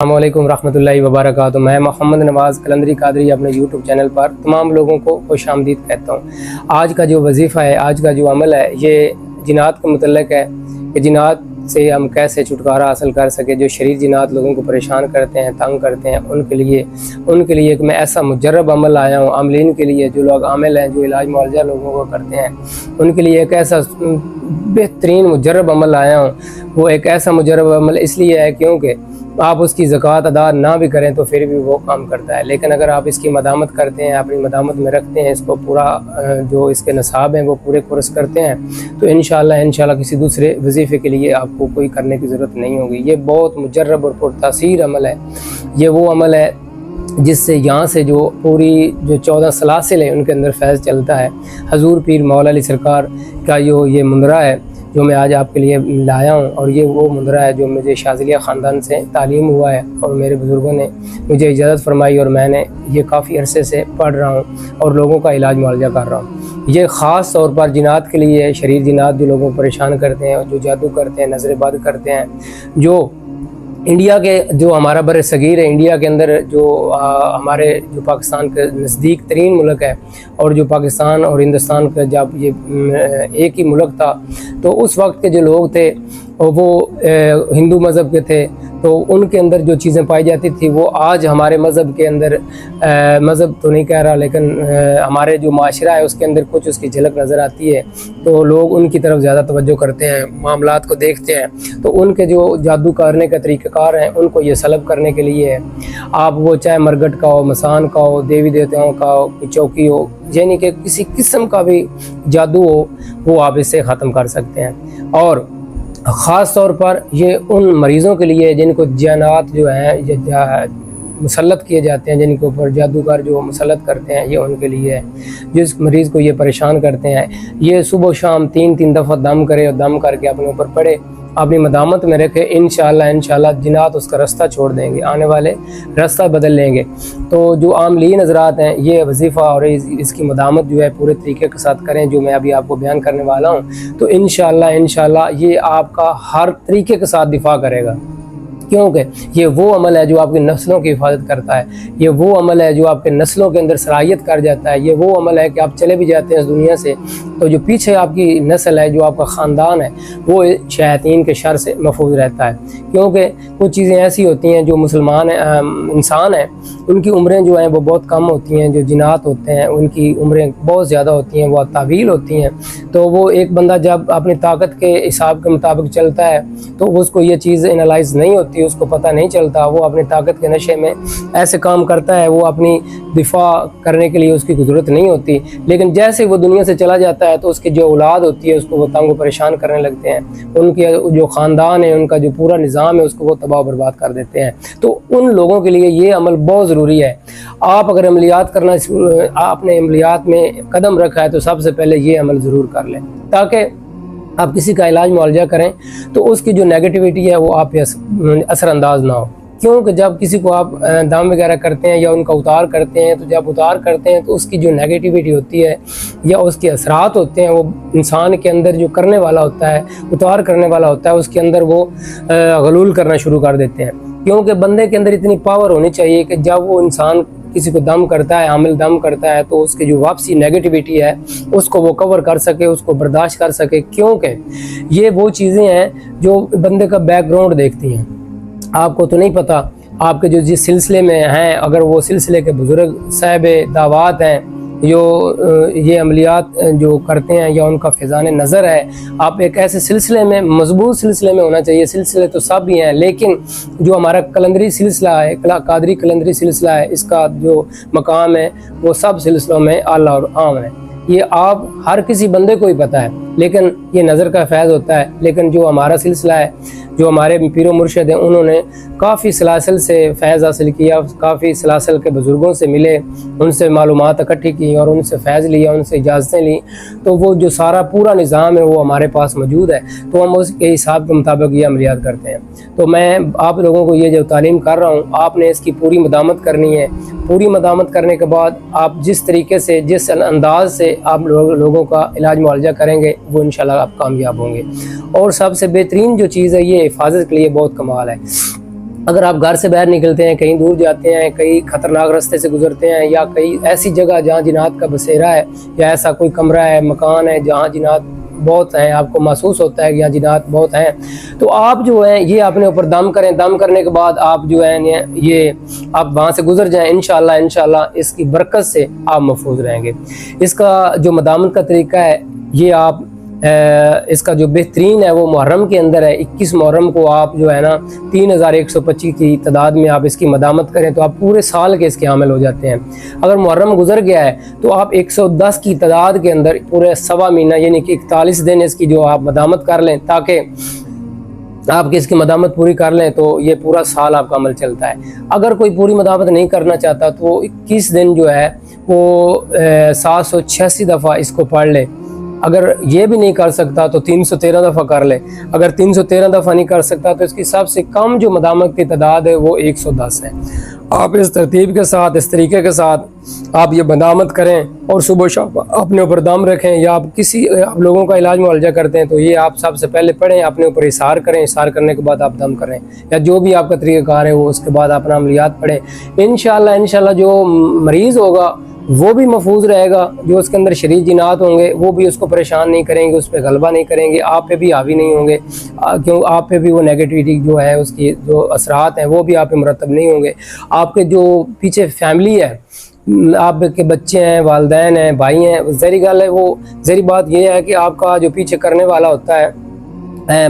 अस्सलामुअलैकुम रहमतुल्लाहि वबरकातुहू। मैं मोहम्मद नवाज़ कलंदरी कादरी अपने यूट्यूब चैनल पर तमाम लोगों को खुशामदीद कहता हूँ। आज का जो वजीफ़ा है, आज का जो अमल है, ये जिन्नात के मुतल्लिक़ है कि जिन्नात से हम कैसे छुटकारा हासिल कर सके। जो शरीर जिन्नात लोगों को परेशान करते हैं, तंग करते हैं, उनके लिए एक मैं ऐसा मुजर्रब अमल आया हूँ। आमलीन के लिए, जो लोग आमिल हैं, जो इलाज मुआवजा लोगों को करते हैं, उनके लिए एक ऐसा बेहतरीन मुजर्रब अमल आया हूँ। वो एक ऐसा मुजर्रब अमल इसलिए है क्योंकि आप उसकी ज़कात अदा ना भी करें तो फिर भी वो काम करता है। लेकिन अगर आप इसकी मदामत करते हैं, अपनी मदामत में रखते हैं, इसको पूरा जो इसके नसाब हैं वो पूरे कोर्स करते हैं, तो इंशाल्लाह किसी दूसरे वजीफ़े के लिए आपको कोई करने की ज़रूरत नहीं होगी। ये बहुत मुजर्रब और पुरतासीर अमल है। ये वो अमल है जिससे यहाँ से जो पूरी जो 14 सलासिल है उनके अंदर फैज़ चलता है। हजूर पीर मौला अली सरकार का ये मुंदरा है जो मैं आज आपके लिए लाया हूँ, और ये वो मुंदरा है जो मुझे शाज़िलिया ख़ानदान से तालीम हुआ है और मेरे बुज़ुर्गों ने मुझे इजाज़त फरमाई और मैंने ये काफ़ी अरसे से पढ़ रहा हूँ और लोगों का इलाज मुआवजा कर रहा हूँ। ये ख़ास तौर पर जिन्नात के लिए है, शरीर जिन्नात जो लोगों को परेशान करते हैं, जो जादू करते हैं, नज़र बद करते हैं, जो इंडिया के जो हमारा बर सगीर है, इंडिया के अंदर जो हमारे जो पाकिस्तान के नज़दीक तरीन मुल्क है, और जो पाकिस्तान और हिंदुस्तान का जब ये एक ही मुल्क था, तो उस वक्त के जो लोग थे वो हिंदू मज़हब के थे, तो उनके अंदर जो चीज़ें पाई जाती थी वो आज हमारे मज़हब के अंदर, मज़हब तो नहीं कह रहा लेकिन हमारे जो माशरा है उसके अंदर कुछ उसकी झलक नज़र आती है। तो लोग उनकी तरफ ज़्यादा तवज्जो करते हैं, मामलात को देखते हैं, तो उनके जो जादू करने का तरीक़ाकार हैं उनको ये सलब करने के लिए है। आप वो चाहे मरगट का हो, मसान का हो, देवी देवताओं का हो, चौकी हो, यानी कि किसी किस्म का भी जादू हो, वो आप इससे ख़त्म कर सकते हैं। और ख़ास तौर पर ये उन मरीज़ों के लिए जिनको जिन्नात जो हैं मुसल्लत किए जाते हैं, जिनके ऊपर जादूगर जो मुसल्लत करते हैं, ये उनके लिए है। जिस मरीज़ को ये परेशान करते हैं, ये सुबह शाम 3-3 दफ़ा दम करे और दम करके अपने ऊपर पड़े, अपनी मदामत में रखे, इंशाल्लाह जिन्नात उसका रास्ता छोड़ देंगे, आने वाले रास्ता बदल लेंगे। तो जो आमलीन हज़रात हैं, ये वजीफ़ा और इसकी मदामत जो है पूरे तरीके के साथ करें, जो मैं अभी आपको बयान करने वाला हूँ, तो इंशाल्लाह ये आपका हर तरीके के साथ दिफा करेगा। क्योंकि ये वो अमल है जो आपकी नस्लों की हिफाजत करता है, ये वो अमल है जो आपके नस्लों के अंदर सलाहियत कर जाता है, ये वो अमल है कि आप चले भी जाते हैं इस दुनिया से, तो जो पीछे आपकी नस्ल है, जो आपका ख़ानदान है, वो शैतान के शर से महफूज रहता है। क्योंकि कुछ चीज़ें ऐसी होती हैं जो मुसलमान इंसान हैं उनकी उम्रें जो हैं वो बहुत कम होती हैं, जो जिन्नात होते हैं उनकी उम्रें बहुत ज़्यादा होती हैं, वो तावील होती हैं। तो वो एक बंदा जब अपनी ताकत के हिसाब के मुताबिक चलता है तो उसको ये चीज़ एनालाइज नहीं होती, उसको पता नहीं चलता, वो अपनी ताकत के नशे में ऐसे काम करता है, वो अपनी दिफा करने के लिए उसकी ज़रूरत नहीं होती। लेकिन जैसे वो दुनिया से चला जाता है तो उसकी जो औलाद होती है उसको वो तंग परेशान करने लगते हैं, उनके जो ख़ानदान है, उनका जो पूरा निज़ाम है, उसको वो तबाह बर्बाद कर देते हैं। तो उन लोगों के लिए ये अमल बहुत ज़रूरी है। आप अगर अमलियात करना, आपने अमलियात में कदम रखा है, तो सबसे पहले ये अमल ज़रूर कर लें, ताकि आप किसी का इलाज मुआवजा करें तो उसकी जो नेगेटिविटी है वो आप असरअंदाज ना हो। क्योंकि जब किसी को आप दाम वगैरह करते हैं या उनका उतार करते हैं, तो जब उतार करते हैं तो उसकी जो नेगेटिविटी होती है या उसके असरात होते हैं, वो इंसान के अंदर जो करने वाला होता है, उतार करने वाला होता है, उसके अंदर वो गलूल करना शुरू कर देते हैं। क्योंकि बंदे के अंदर इतनी पावर होनी चाहिए कि जब वो इंसान किसी को दम करता है, आमिल दम करता है, तो उसकी जो वापसी नेगेटिविटी है उसको वो कवर कर सके, उसको बर्दाश्त कर सके। क्योंकि ये वो चीज़ें हैं जो बंदे का बैकग्राउंड देखती हैं। आपको तो नहीं पता आपके जो जिस सिलसिले में हैं, अगर वो सिलसिले के बुज़ुर्ग साहिब दावत हैं जो ये अमलियात जो करते हैं, या उनका फ़ैज़ान नज़र है, आप एक ऐसे सिलसिले में, मजबूत सिलसिले में होना चाहिए। सिलसिले तो सब भी हैं, लेकिन जो हमारा कलंदरी सिलसिला है, कादरी कलंदरी सिलसिला है, इसका जो मकाम है वो सब सिलसिलों में आला और आम है। ये आप हर किसी बंदे को ही पता है, लेकिन ये नज़र का फैज़ होता है। लेकिन जो हमारा सिलसिला है, जो हमारे पीरो मुर्शिद हैं, उन्होंने काफ़ी सलासिल से फैज़ हासिल किया, काफ़ी सलासिल के बुज़ुर्गों से मिले, उनसे मालूमात इकट्ठी की और उनसे फैज़ लिया, उनसे इजाज़तें ली, तो वो जो सारा पूरा निज़ाम है वो हमारे पास मौजूद है। तो हम उसके हिसाब के मुताबिक ये अमलियात करते हैं। तो मैं आप लोगों को ये जो तालीम कर रहा हूँ, आपने इसकी पूरी मदामत करनी है। पूरी मदामत करने के बाद आप जिस तरीके से, जिस अंदाज से आप लोगों का इलाज मुआवजा करेंगे, वो इंशाल्लाह आप कामयाब होंगे। और सबसे बेहतरीन जो चीज़ है, ये हिफाजत के लिए बहुत कमाल है। अगर आप घर से बाहर निकलते हैं, कहीं दूर जाते हैं, कहीं ख़तरनाक रास्ते से गुजरते हैं, या कहीं ऐसी जगह जहाँ जिन्नात का बसेरा है, या ऐसा कोई कमरा है, मकान है जहाँ जिन्नात बहुत हैं, आपको महसूस होता है कि यहाँ जिन्नात बहुत हैं, तो आप जो है ये अपने ऊपर दम करें। दम करने के बाद आप जो है ये आप वहाँ से गुजर जाएं, इंशाल्लाह इसकी बरकत से आप महफूज रहेंगे। इसका जो मदामत का तरीका है, ये आप इसका जो बेहतरीन है वो मुहर्रम के अंदर है। 21 मुहर्रम को आप जो है ना 3125 की तादाद में आप इसकी मदामत करें तो आप पूरे साल के इसके हामिल हो जाते हैं। अगर मुहर्रम गुजर गया है तो आप 110 की तादाद के अंदर पूरे सवा महीना यानी कि 41 दिन इसकी जो आप मदामत कर लें, ताकि आपकी इसकी मदामत पूरी कर लें तो ये पूरा साल आपका अमल चलता है। अगर कोई पूरी मदामत नहीं करना चाहता तो 21 दिन जो है वो 786 दफ़ा इसको पढ़ ले। अगर ये भी नहीं कर सकता तो 313 दफ़ा कर ले। अगर 313 दफ़ा नहीं कर सकता तो इसकी सबसे कम जो मदामत की तादाद है वो 110 है। आप इस तरतीब के साथ, इस तरीके के साथ आप ये मदामत करें और सुबह शाम अपने ऊपर दम रखें, या आप लोगों का इलाज मुआलजा करते हैं तो ये आप सबसे पहले पढ़ें, अपने ऊपर इशार करें, इशार करने के बाद आप दम करें, या जो भी आपका तरीक़ाकार है वो उसके बाद अपना अमलियात पढ़ें। इंशाल्लाह जो मरीज़ होगा वो भी महफूज रहेगा, जो उसके अंदर शरीर जिन्नात होंगे वो भी उसको परेशान नहीं करेंगे, उस पर गलबा नहीं करेंगे, आप पे भी हावी नहीं होंगे, क्यों आप पे भी वो नेगेटिविटी जो है उसकी जो असरात हैं वो भी आप पे मुरतब नहीं होंगे। आपके जो पीछे फैमिली है, आपके बच्चे हैं, वालिदैन हैं, भाई हैं, ज़हरी गल है, वो ज़हरी बात ये है कि आपका जो पीछे करने वाला होता है,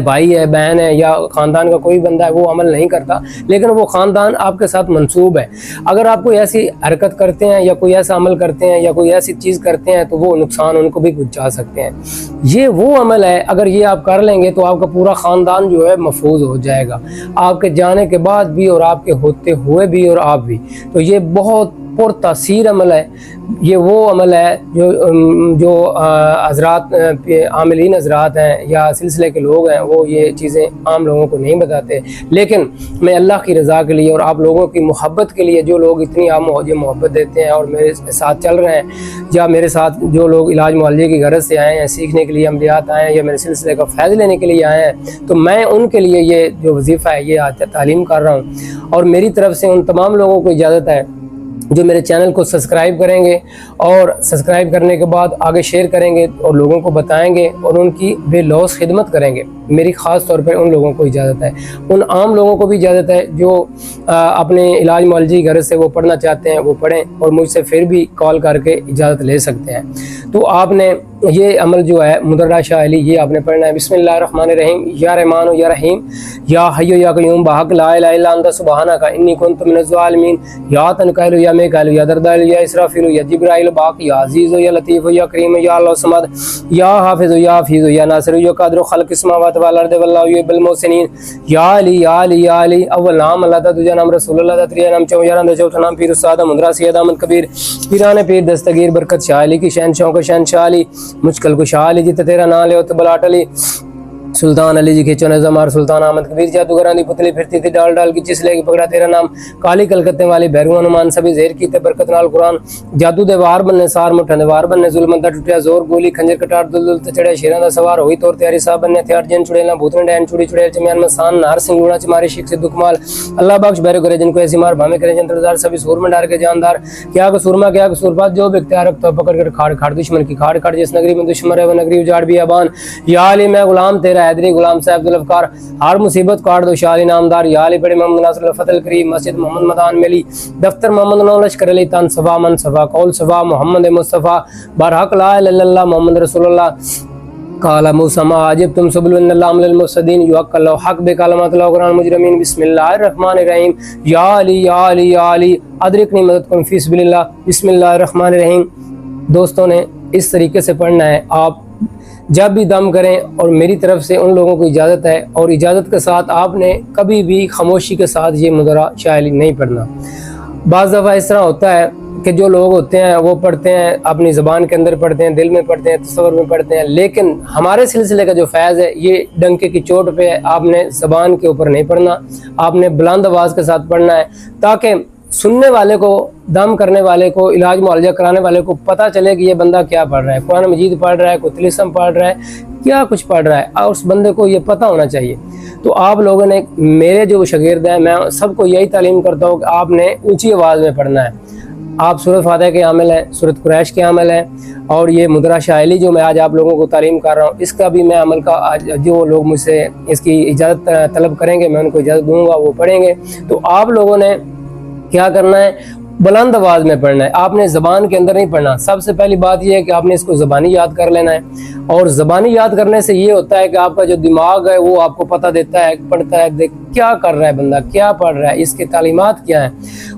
भाई है, बहन है, या ख़ानदान का कोई बंदा है, वो अमल नहीं करता, लेकिन वो ख़ानदान आपके साथ मंसूब है। अगर आप कोई ऐसी हरकत करते हैं या कोई ऐसा अमल करते हैं या कोई ऐसी चीज़ करते हैं तो वो नुकसान उनको भी पहुँचा सकते हैं। ये वो अमल है, अगर ये आप कर लेंगे तो आपका पूरा ख़ानदान जो है महफूज हो जाएगा, आपके जाने के बाद भी और आपके होते हुए भी और आप भी। तो ये बहुत पुरतासीर अमल है। ये वो अमल है जो हज़रात आमिलीन हज़रात हैं या सिलसिले के लोग हैं वो ये चीज़ें आम लोगों को नहीं बताते, लेकिन मैं अल्लाह की रज़ा के लिए और आप लोगों की मोहब्बत के लिए, जो लोग इतनी आप मुझे मोहब्बत देते हैं और मेरे साथ चल रहे हैं, या मेरे साथ जो लोग इलाज मुआलजे की गरज से आए हैं, सीखने के लिए, अमलियात आए हैं, या मेरे सिलसिले का फ़ायदा लेने के लिए आए हैं, तो मैं उनके लिए ये जो वजीफ़ा है ये तालीम कर रहा हूँ। और मेरी तरफ से उन तमाम लोगों को इजाज़त है जो मेरे चैनल को सब्सक्राइब करेंगे और सब्सक्राइब करने के बाद आगे शेयर करेंगे और लोगों को बताएंगे और उनकी बेलौस खिदमत करेंगे। मेरी ख़ास तौर पर उन लोगों को इजाज़त है, उन आम लोगों को भी इजाज़त है जो अपने इलाज मुआलजी घर से वो पढ़ना चाहते हैं वो पढ़ें और मुझसे फिर भी कॉल करके इजाज़त ले सकते हैं। तो आपने ये अमल जो है मुदर्रा शाह अली, ये आपने पढ़ना है। बिस्मिल्लाहिर्रहमानिर्रहीम, या रहमान या रहीम, या हय्यु या क़य्यूम, बहक़ ला इलाहा इल्ला अंता सुब्हानका इन्नी कुन्तु मिनज़ ज़ालिमीन, या तनकाइलु या मेकाइलु या दरदाइलु या इसराफिलु या जिब्राइलु बाक़, या अज़ीज़ु या लतीफ़ु या करीम, या अल्लाहु समद, या हाफ़िज़ु या हफ़ीज़ु या नासिरु या क़ादिरु ख़ल्क़ि समावाति वल अर्दि वल्लाहु युहिब्बुल मुहसिनीन, या अली या अली या अली। अव्वल नाम अल्लाह दा, दूजा नाम रसूलुल्लाह दा, तीसरा नाम चौथा नाम चौथा नाम पीर उस्ताद मुदरा सैयद अहमद कबीर, पीराने पीर दस्तगीर बरकत शाह अली की शहनशाहों का शहनशाह अली, मुश्किल कुशा अली जी तेरा नाम ले तो बलाट अली, सुल्तान अली जी खींचो ने जमार सुल्तान अहमद कबीर, जादूगरां दी पुतली फिरती थी डाल डाल की चिसले की पकड़ा तेरा नाम, काली कलकत्ते वाली भैरू हनुमान सभी जेर की ते बरकत नाल कुरान, जादू दे वार बनने सार मुठा दे वार बनने, जुल्म दा टुटिया जोर गोली खंजर कटार दुल ते चढ़े शेरां दा सवार होई तौर तैयारी साहब बनने हथियार जन चुड़ेला भूतने डैन चुड़ी चुड़ैल चमियान में सान नार सिंह लूणा चमारी शिक से दुखमाल, अल्लाह बख्श बैरो करे जिनको ऐसी मार भामे करे जंत्रदार सभी सूर में डार के जानदार, क्या कसूरमा क्या कसूरबाज जो भी इख्तियार रखता पकड़ कर खाड़ खाड़ दुश्मन की खाड़ खाड़, जिस नगरी में दुश्मन है वो नगरी उजाड़ भी आबान, या अली मैं गुलाम तेरा हैदरी गुलाम साहब अफकार, हर मुसीबत काट दो शाली नामदार, या अली बड़े मोहम्मद नासिर फतल करीम, मस्जिद मोहम्मद मदान मिली, दफ्तर मोहम्मद नौलश कर अली तन सफा मन सफा कौल सफा मोहम्मद मुस्तफ़ा बरहक ला इलाहा इल्लल्लाह मोहम्मद रसूलुल्लाह, काला मुसमा आजिब तुम सबुल मुसद्दीन युअक्कल हक बेकालमातुल्लाह कुरान मुजरमीन, बिस्मिल्लाहिर्रहमानिर्रहीम, या अली या अली या अली अदरिकनी मदद कुन फी सबिलिल्लाह, बिस्मिल्लाहिर्रहमानिर्रहीम। दोस्तों ने इस तरीके से पढ़ना है। आप जब भी दम करें, और मेरी तरफ से उन लोगों को इजाज़त है, और इजाज़त के साथ आपने कभी भी खामोशी के साथ ये मुदर्रा शाह अली नहीं पढ़ना। बाज़ दफ़ा इस तरह होता है कि जो लोग होते हैं वो पढ़ते हैं, अपनी ज़बान के अंदर पढ़ते हैं, दिल में पढ़ते हैं, तसव्वुर में पढ़ते हैं, लेकिन हमारे सिलसिले का जो फैज़ है ये डंके की चोट पे है। आपने ज़बान के ऊपर नहीं पढ़ना, आपने बुलंद आवाज़ के साथ पढ़ना है, ताकि सुनने वाले को, दम करने वाले को, इलाज मुआलजा कराने वाले को पता चले कि ये बंदा क्या पढ़ रहा है, कुरान मजीद पढ़ रहा है, कोई तिलिस्म पढ़ रहा है, क्या कुछ पढ़ रहा है, और उस बंदे को ये पता होना चाहिए। तो आप लोगों ने, मेरे जो शागिर्द हैं, मैं सबको यही तालीम करता हूँ कि आपने ऊंची आवाज़ में पढ़ना है। आप सूरत फातिहा के आमिल हैं, सूरत कुरैश के आमिल हैं, और ये मुद्रा शाइली जो मैं आज आप लोगों को तालीम कर रहा हूँ, इसका भी मैं अमल का, आज जो लोग मुझसे इसकी इजाज़त तलब करेंगे मैं उनको इजाज़त दूंगा, वो पढ़ेंगे। तो आप लोगों ने क्या करना है, बुलंद आवाज़ में पढ़ना है। आपने ज़बान के अंदर नहीं पढ़ना। सबसे पहली बात यह है कि आपने इसको ज़बानी याद कर लेना है, और ज़बानी याद करने से ये होता है कि आपका जो दिमाग है वो आपको पता देता है, पढ़ता है, देख क्या कर रहा है बंदा, क्या पढ़ रहा है, इसके तालीमात क्या है।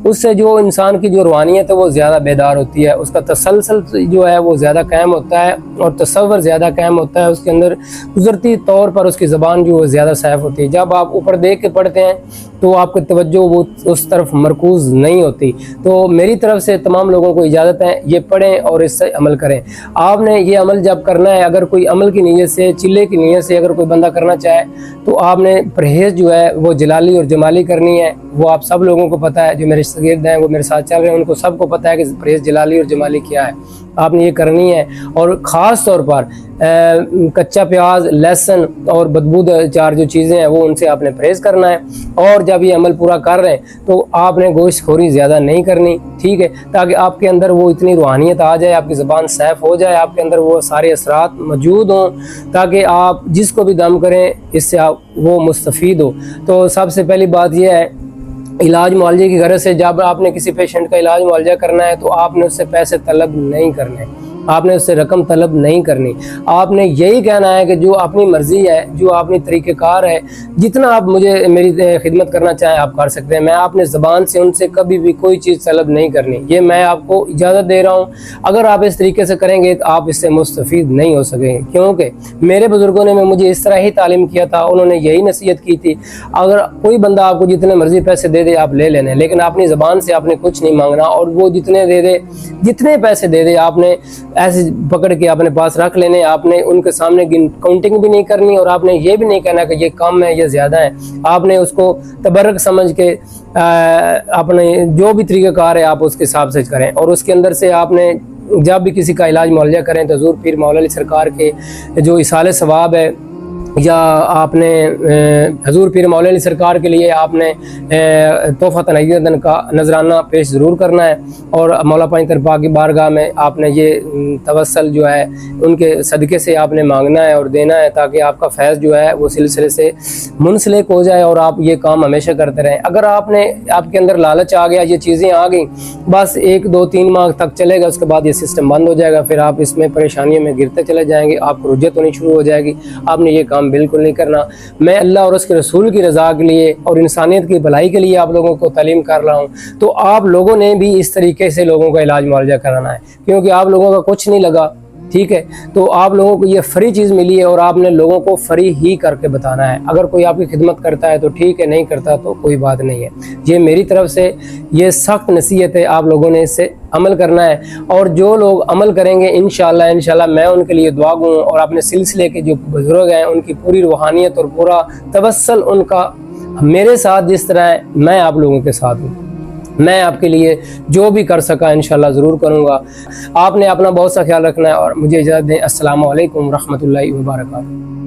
उससे जो इंसान की जो रूहानियत है वो ज़्यादा बेदार होती है, उसका तसलसल जो है वो ज़्यादा कायम होता है, और तसव्वुर ज़्यादा कायम होता है उसके अंदर। कुदरती तौर पर उसकी ज़बान जो है ज़्यादा साफ़ होती है। जब आप ऊपर देख के पढ़ते हैं तो आपकी तवज्जो वो उस तरफ मरकूज़ नहीं होती। तो मेरी तरफ से तमाम लोगों को इजाज़त है, ये पढ़ें और इससे अमल करें। आपने ये अमल जब करना है, अगर कोई अमल की नीयत से, चिल्ले की नीयत से अगर कोई बंदा करना चाहे, तो आपने परहेज़ जो है वो जलाली और जमाली करनी है। वो आप सब लोगों को पता है, जो मेरे शागिर्द हैं वो मेरे साथ चल रहे हैं, उनको सबको पता है कि परहेज़ जलाली और जमाली क्या है। आपने ये करनी है, और ख़ास तौर पर कच्चा प्याज, लहसुन और बदबूदार जो चीज़ें हैं वो उनसे आपने परहेज़ करना है। और जब ये अमल पूरा कर रहे हैं तो आपने गोश्तखोरी ज़्यादा नहीं करनी, ठीक है, ताकि आपके अंदर वो इतनी रूहानियत आ जाए, आपकी ज़बान साफ़ हो जाए, आपके अंदर वो सारे असरात मौजूद हों, ताकि आप जिसको भी दम करें इससे आप वो मुस्तफ़ीद हो। तो सबसे पहली बात यह है, इलाज मुआवजे की गरज से जब आपने किसी पेशेंट का इलाज मुआवजा करना है तो आपने उससे पैसे तलब नहीं करने, आपने उससे रकम तलब नहीं करनी। आपने यही कहना है कि जो अपनी मर्ज़ी है, जो अपनी तरीक़ेकार है, जितना आप मुझे मेरी खिदमत करना चाहें आप कर सकते हैं। मैं आपने ज़बान से उनसे कभी भी कोई चीज़ तलब नहीं करनी, ये मैं आपको इजाज़त दे रहा हूँ। अगर आप इस तरीके से करेंगे तो आप इससे मुस्तफ़ीद नहीं हो सकेंगे, क्योंकि मेरे बुज़ुर्गों ने मुझे इस तरह ही तालीम किया था। उन्होंने यही नसीहत की थी, अगर कोई बंदा आपको जितने मर्ज़ी पैसे दे दे आप ले लेने, लेकिन अपनी ज़बान से आपने कुछ नहीं मांगना, और वो जितने दे दे, जितने पैसे दे दे, आपने ऐसे पकड़ के अपने पास रख लेने। आपने उनके सामने काउंटिंग भी नहीं करनी, और आपने ये भी नहीं कहना कि ये कम है, ये ज़्यादा है। आपने उसको तबर्रक समझ के अपने जो भी तरीक़ाकार है आप उसके हिसाब से करें। और उसके अंदर से आपने जब भी किसी का इलाज मुआवजा करें तो हज़ूर पीर मौला अली सरकार के जो इसाले सवाब है, या आपने हज़ूर पीर मौला अली सरकार के लिए आपने तोहफ़ा तनय्युदन का नजराना पेश ज़रूर करना है, और मौला पानी तरपा की बारगाह में आपने ये तवस्सल जो है उनके सदक़े से आपने मांगना है और देना है, ताकि आपका फैज़ जो है वो सिलसिले से मुंसलिक हो जाए और आप ये काम हमेशा करते रहें। अगर आपके अंदर लालच आ गया, ये चीज़ें आ गई, बस 1, 2, 3 माह तक चलेगा, उसके बाद ये सिस्टम बंद हो जाएगा, फिर आप इसमें परेशानियों में गिरते चले जाएंगे, आपको रुज्जत होनी शुरू हो जाएगी। आपने ये बिल्कुल नहीं करना। मैं अल्लाह और उसके रसूल की रज़ा के लिए और इंसानियत की भलाई के लिए आप लोगों को तालीम कर रहा हूँ। तो आप लोगों ने भी इस तरीके से लोगों का इलाज मुआवजा कराना है, क्योंकि आप लोगों का कुछ नहीं लगा, ठीक है। तो आप लोगों को ये फ्री चीज़ मिली है, और आपने लोगों को फ्री ही करके बताना है। अगर कोई आपकी खिदमत करता है तो ठीक है, नहीं करता तो कोई बात नहीं है। ये मेरी तरफ से ये सख्त नसीहत है, आप लोगों ने इससे अमल करना है। और जो लोग अमल करेंगे इंशाअल्लाह मैं उनके लिए दुआ गूँ, और अपने सिलसिले के जो बुजुर्ग हैं उनकी पूरी रूहानियत और पूरा तवस्सल उनका मेरे साथ जिस तरह है, मैं आप लोगों के साथ हूँ। मैं आपके लिए जो भी कर सका इंशाअल्लाह ज़रूर करूँगा। आपने अपना बहुत सा ख्याल रखना है, और मुझे इजाज़त दें। अस्सलामु अलैकुम रहमतुल्लाहि व बरकातुहू।